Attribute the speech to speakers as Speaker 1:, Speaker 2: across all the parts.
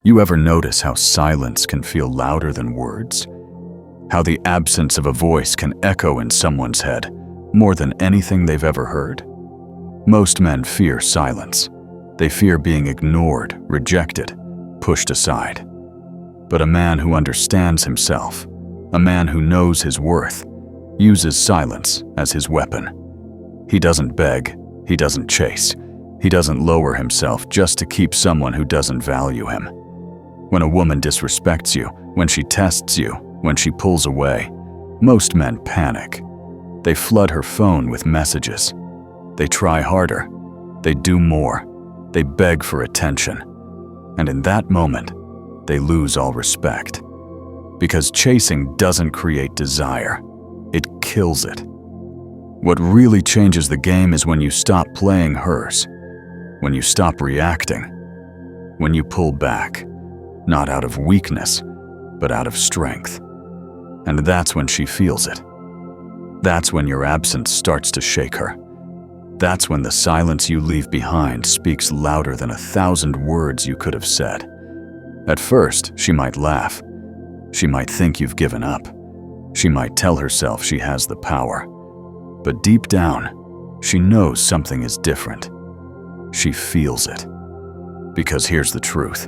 Speaker 1: You ever notice how silence can feel louder than words? How the absence of a voice can echo in someone's head more than anything they've ever heard? Most men fear silence. They fear being ignored, rejected, pushed aside. But a man who understands himself, a man who knows his worth, uses silence as his weapon. He doesn't beg, he doesn't chase, he doesn't lower himself just to keep someone who doesn't value him. When a woman disrespects you, when she tests you, when she pulls away, most men panic. They flood her phone with messages. They try harder. They do more. They beg for attention. And in that moment, they lose all respect. Because chasing doesn't create desire. It kills it. What really changes the game is when you stop playing hers, when you stop reacting, when you pull back, not out of weakness, but out of strength. And that's when she feels it. That's when your absence starts to shake her. That's when the silence you leave behind speaks louder than 1,000 words you could have said. At first, she might laugh. She might think you've given up. She might tell herself she has the power. But deep down, she knows something is different. She feels it. Because here's the truth.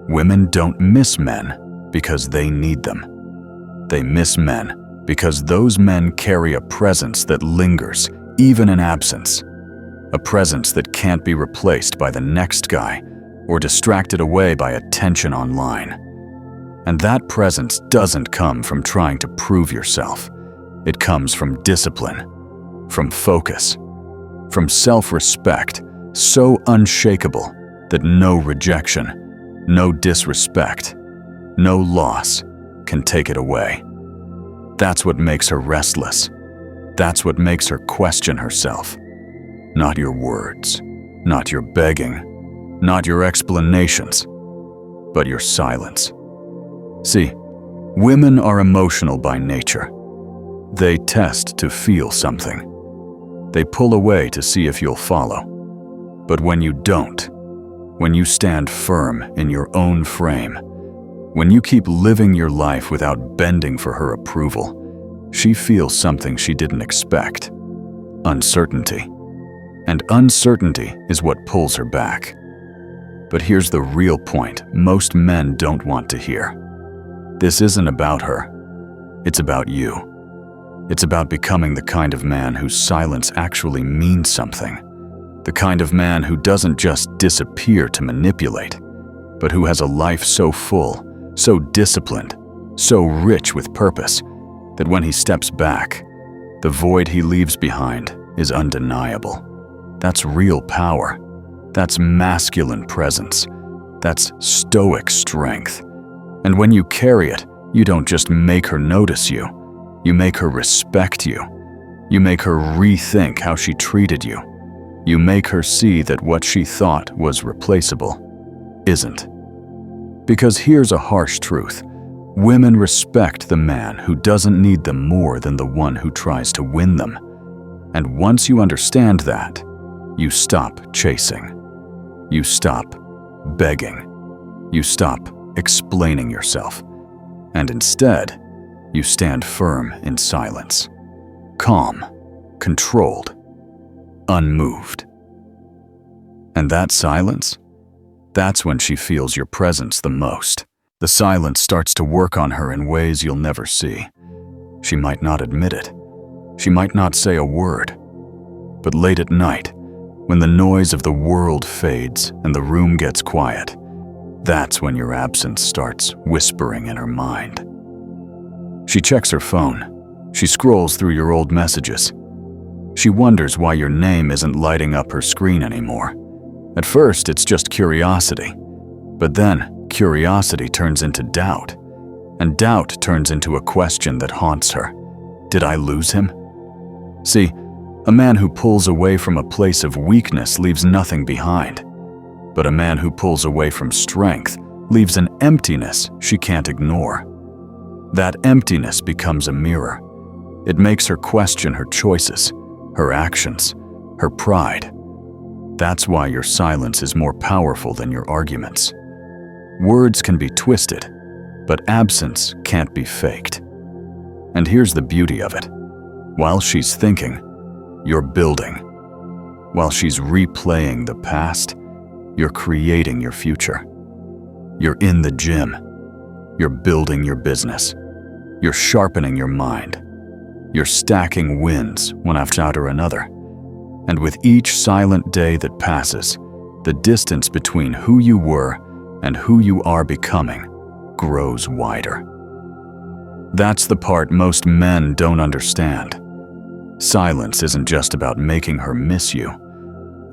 Speaker 1: Women don't miss men because they need them. They miss men because those men carry a presence that lingers, even in absence. A presence that can't be replaced by the next guy or distracted away by attention online. And that presence doesn't come from trying to prove yourself. It comes from discipline, from focus, from self-respect so unshakable that no rejection, no disrespect, no loss can take it away. That's what makes her restless. That's what makes her question herself. Not your words, not your begging, not your explanations, but your silence. See, women are emotional by nature. They test to feel something. They pull away to see if you'll follow. But when you don't, when you stand firm in your own frame, when you keep living your life without bending for her approval, she feels something she didn't expect: uncertainty. And uncertainty is what pulls her back. But here's the real point most men don't want to hear. This isn't about her. It's about you. It's about becoming the kind of man whose silence actually means something. The kind of man who doesn't just disappear to manipulate, but who has a life so full, so disciplined, so rich with purpose, that when he steps back, the void he leaves behind is undeniable. That's real power. That's masculine presence. That's stoic strength. And when you carry it, you don't just make her notice you. You make her respect you. You make her rethink how she treated you. You make her see that what she thought was replaceable isn't. Because here's a harsh truth. Women respect the man who doesn't need them more than the one who tries to win them. And once you understand that, you stop chasing. You stop begging. You stop explaining yourself. And instead, you stand firm in silence. Calm, controlled, unmoved. And that silence? That's when she feels your presence the most. The silence starts to work on her in ways you'll never see. She might not admit it. She might not say a word. But late at night, when the noise of the world fades and the room gets quiet, that's when your absence starts whispering in her mind. She checks her phone. She scrolls through your old messages. She wonders why your name isn't lighting up her screen anymore. At first, it's just curiosity. But then, curiosity turns into doubt. And doubt turns into a question that haunts her. Did I lose him? See, a man who pulls away from a place of weakness leaves nothing behind. But a man who pulls away from strength leaves an emptiness she can't ignore. That emptiness becomes a mirror. It makes her question her choices, her actions, her pride. That's why your silence is more powerful than your arguments. Words can be twisted, but absence can't be faked. And here's the beauty of it. While she's thinking, you're building. While she's replaying the past, you're creating your future. You're in the gym. You're building your business. You're sharpening your mind. You're stacking wins one after another. And with each silent day that passes, the distance between who you were and who you are becoming grows wider. That's the part most men don't understand. Silence isn't just about making her miss you.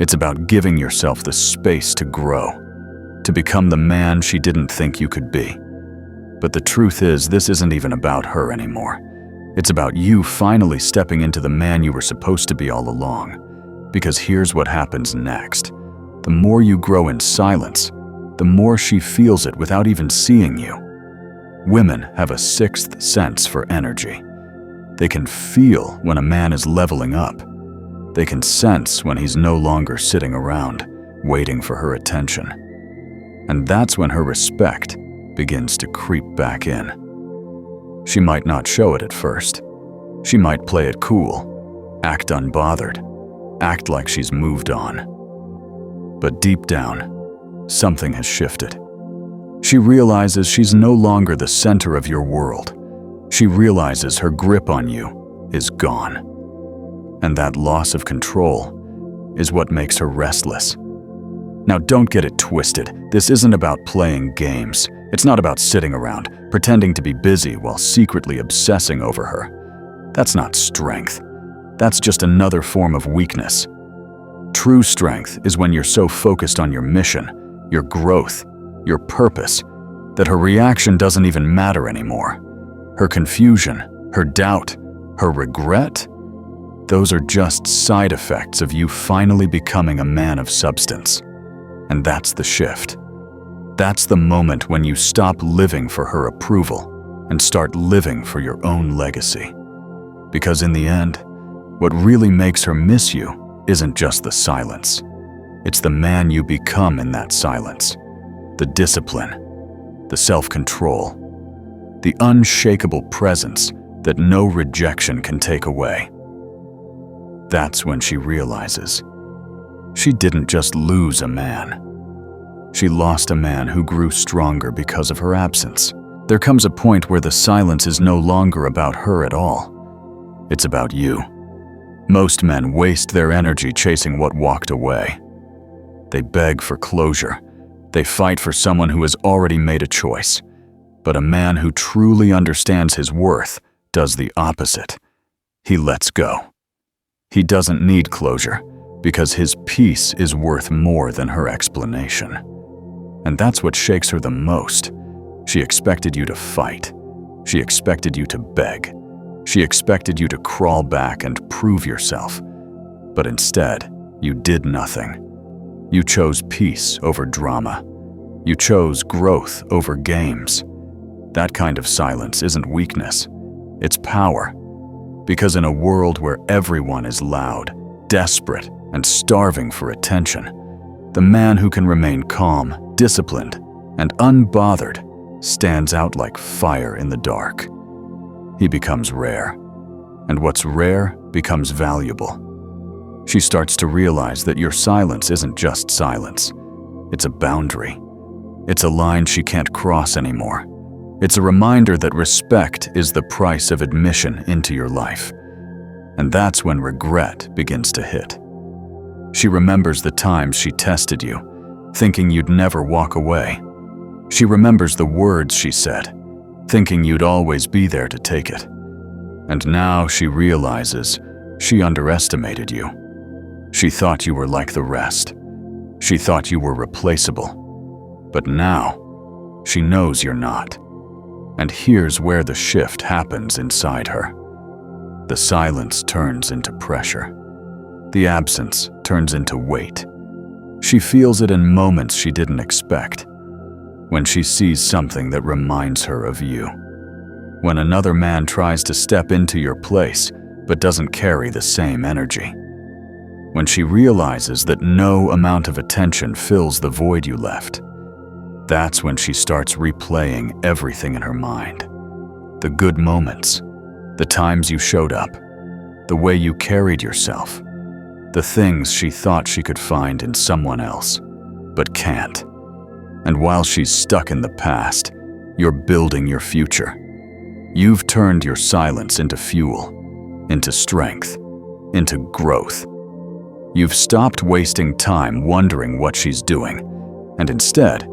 Speaker 1: It's about giving yourself the space to grow, to become the man she didn't think you could be. But the truth is, this isn't even about her anymore. It's about you finally stepping into the man you were supposed to be all along. Because here's what happens next. The more you grow in silence, the more she feels it without even seeing you. Women have a sixth sense for energy. They can feel when a man is leveling up. They can sense when he's no longer sitting around, waiting for her attention. And that's when her respect begins to creep back in. She might not show it at first. She might play it cool, act unbothered, act like she's moved on. But deep down, something has shifted. She realizes she's no longer the center of your world. She realizes her grip on you is gone. And that loss of control is what makes her restless. Now, don't get it twisted. This isn't about playing games. It's not about sitting around, pretending to be busy while secretly obsessing over her. That's not strength. That's just another form of weakness. True strength is when you're so focused on your mission, your growth, your purpose, that her reaction doesn't even matter anymore. Her confusion, her doubt, her regret, those are just side effects of you finally becoming a man of substance. And that's the shift. That's the moment when you stop living for her approval and start living for your own legacy. Because in the end, what really makes her miss you isn't just the silence. It's the man you become in that silence. The discipline, the self-control, the unshakable presence that no rejection can take away. That's when she realizes she didn't just lose a man. She lost a man who grew stronger because of her absence. There comes a point where the silence is no longer about her at all. It's about you. Most men waste their energy chasing what walked away. They beg for closure. They fight for someone who has already made a choice. But a man who truly understands his worth does the opposite. He lets go. He doesn't need closure because his peace is worth more than her explanation. And that's what shakes her the most. She expected you to fight. She expected you to beg. She expected you to crawl back and prove yourself. But instead, you did nothing. You chose peace over drama. You chose growth over games. That kind of silence isn't weakness. It's power. Because in a world where everyone is loud, desperate, and starving for attention, the man who can remain calm, disciplined, and unbothered stands out like fire in the dark. He becomes rare, and what's rare becomes valuable. She starts to realize that your silence isn't just silence. It's a boundary. It's a line she can't cross anymore. It's a reminder that respect is the price of admission into your life. And that's when regret begins to hit. She remembers the times she tested you, thinking you'd never walk away. She remembers the words she said, thinking you'd always be there to take it. And now she realizes she underestimated you. She thought you were like the rest. She thought you were replaceable. But now, she knows you're not. And here's where the shift happens inside her. The silence turns into pressure. The absence turns into weight. She feels it in moments she didn't expect. When she sees something that reminds her of you. When another man tries to step into your place but doesn't carry the same energy. When she realizes that no amount of attention fills the void you left. That's when she starts replaying everything in her mind. The good moments, the times you showed up, the way you carried yourself, the things she thought she could find in someone else, but can't. And while she's stuck in the past, you're building your future. You've turned your silence into fuel, into strength, into growth. You've stopped wasting time wondering what she's doing, and instead,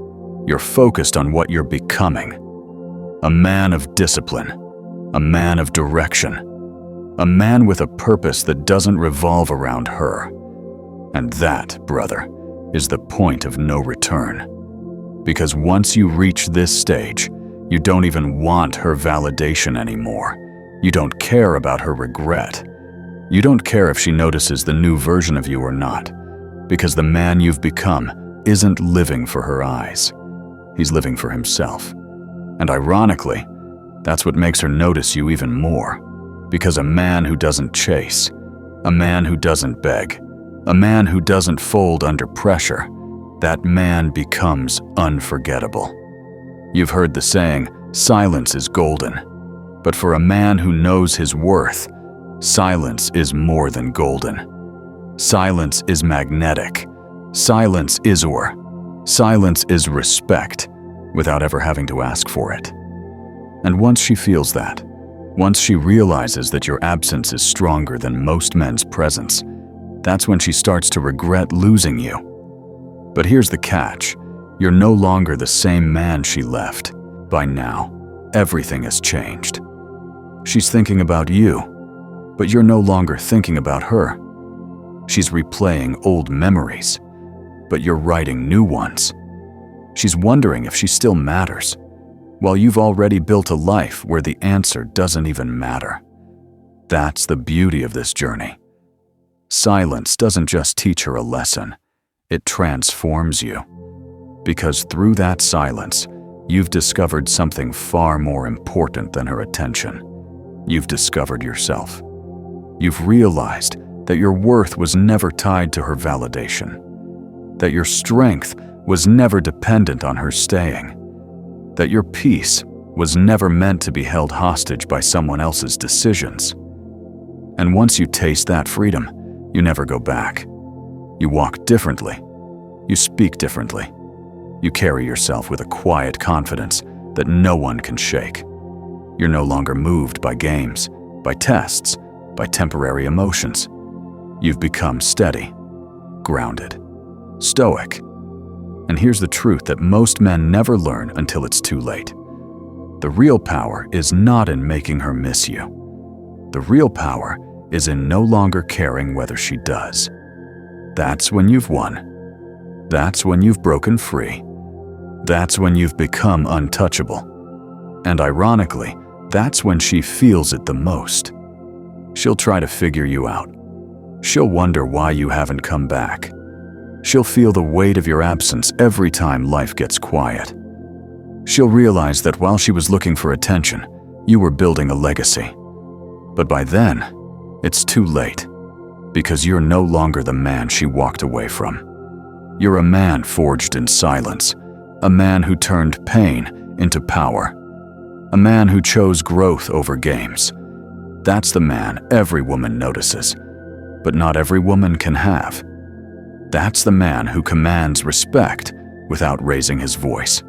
Speaker 1: you're focused on what you're becoming. A man of discipline, a man of direction, a man with a purpose that doesn't revolve around her. And that, brother, is the point of no return. Because once you reach this stage, you don't even want her validation anymore. You don't care about her regret. You don't care if she notices the new version of you or not, because the man you've become isn't living for her eyes. He's living for himself. And ironically, that's what makes her notice you even more. Because a man who doesn't chase, a man who doesn't beg, a man who doesn't fold under pressure, that man becomes unforgettable. You've heard the saying, silence is golden. But for a man who knows his worth, silence is more than golden. Silence is magnetic. Silence is silence is respect, without ever having to ask for it. And once she feels that, once she realizes that your absence is stronger than most men's presence, that's when she starts to regret losing you. But here's the catch. You're no longer the same man she left. By now, everything has changed. She's thinking about you, but you're no longer thinking about her. She's replaying old memories, but you're writing new ones. She's wondering if she still matters, while you've already built a life where the answer doesn't even matter. That's the beauty of this journey. Silence doesn't just teach her a lesson, it transforms you. Because through that silence, you've discovered something far more important than her attention. You've discovered yourself. You've realized that your worth was never tied to her validation, that your strength was never dependent on her staying, that your peace was never meant to be held hostage by someone else's decisions. And once you taste that freedom, you never go back. You walk differently. You speak differently. You carry yourself with a quiet confidence that no one can shake. You're no longer moved by games, by tests, by temporary emotions. You've become steady, grounded, stoic. And here's the truth that most men never learn until it's too late. The real power is not in making her miss you. The real power is in no longer caring whether she does. That's when you've won. That's when you've broken free. That's when you've become untouchable. And ironically, that's when she feels it the most. She'll try to figure you out. She'll wonder why you haven't come back. She'll feel the weight of your absence every time life gets quiet. She'll realize that while she was looking for attention, you were building a legacy. But by then, it's too late, because you're no longer the man she walked away from. You're a man forged in silence, a man who turned pain into power, a man who chose growth over games. That's the man every woman notices, but not every woman can have. That's the man who commands respect without raising his voice.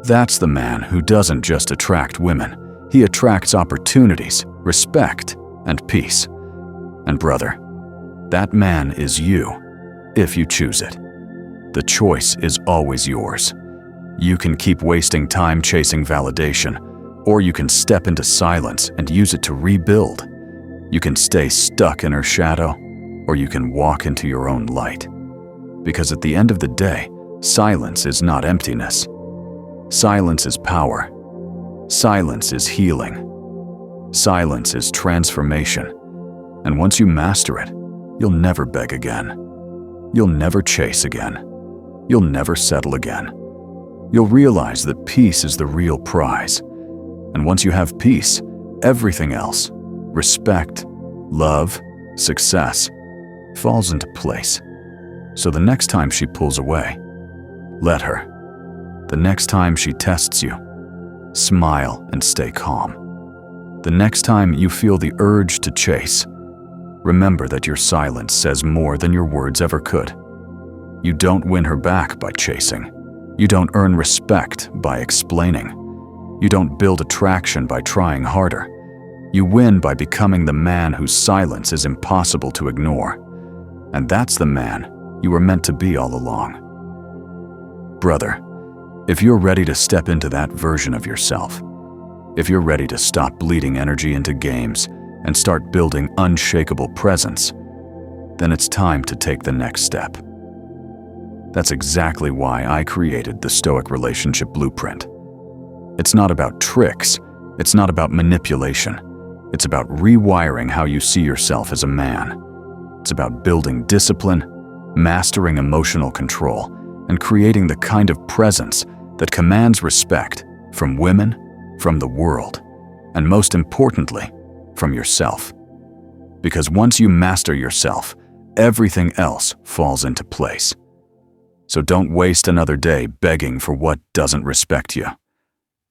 Speaker 1: That's the man who doesn't just attract women, he attracts opportunities, respect, and peace. And brother, that man is you, if you choose it. The choice is always yours. You can keep wasting time chasing validation, or you can step into silence and use it to rebuild. You can stay stuck in her shadow, or you can walk into your own light. Because at the end of the day, silence is not emptiness. Silence is power. Silence is healing. Silence is transformation. And once you master it, you'll never beg again. You'll never chase again. You'll never settle again. You'll realize that peace is the real prize. And once you have peace, everything else, respect, love, success, falls into place. So the next time she pulls away, let her. The next time she tests you, smile and stay calm. The next time you feel the urge to chase, remember that your silence says more than your words ever could. You don't win her back by chasing. You don't earn respect by explaining. You don't build attraction by trying harder. You win by becoming the man whose silence is impossible to ignore. And that's the man you were meant to be all along. Brother, if you're ready to step into that version of yourself, if you're ready to stop bleeding energy into games and start building unshakable presence, then it's time to take the next step. That's exactly why I created the Stoic Relationship Blueprint. It's not about tricks, it's not about manipulation. It's about rewiring how you see yourself as a man. It's about building discipline, mastering emotional control, and creating the kind of presence that commands respect from women, from the world, and most importantly, from yourself. Because once you master yourself, everything else falls into place. So don't waste another day begging for what doesn't respect you.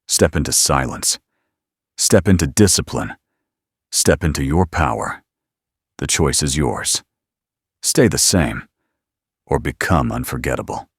Speaker 1: Step into silence. Step into discipline. Step into your power. The choice is yours. Stay the same, or become unforgettable.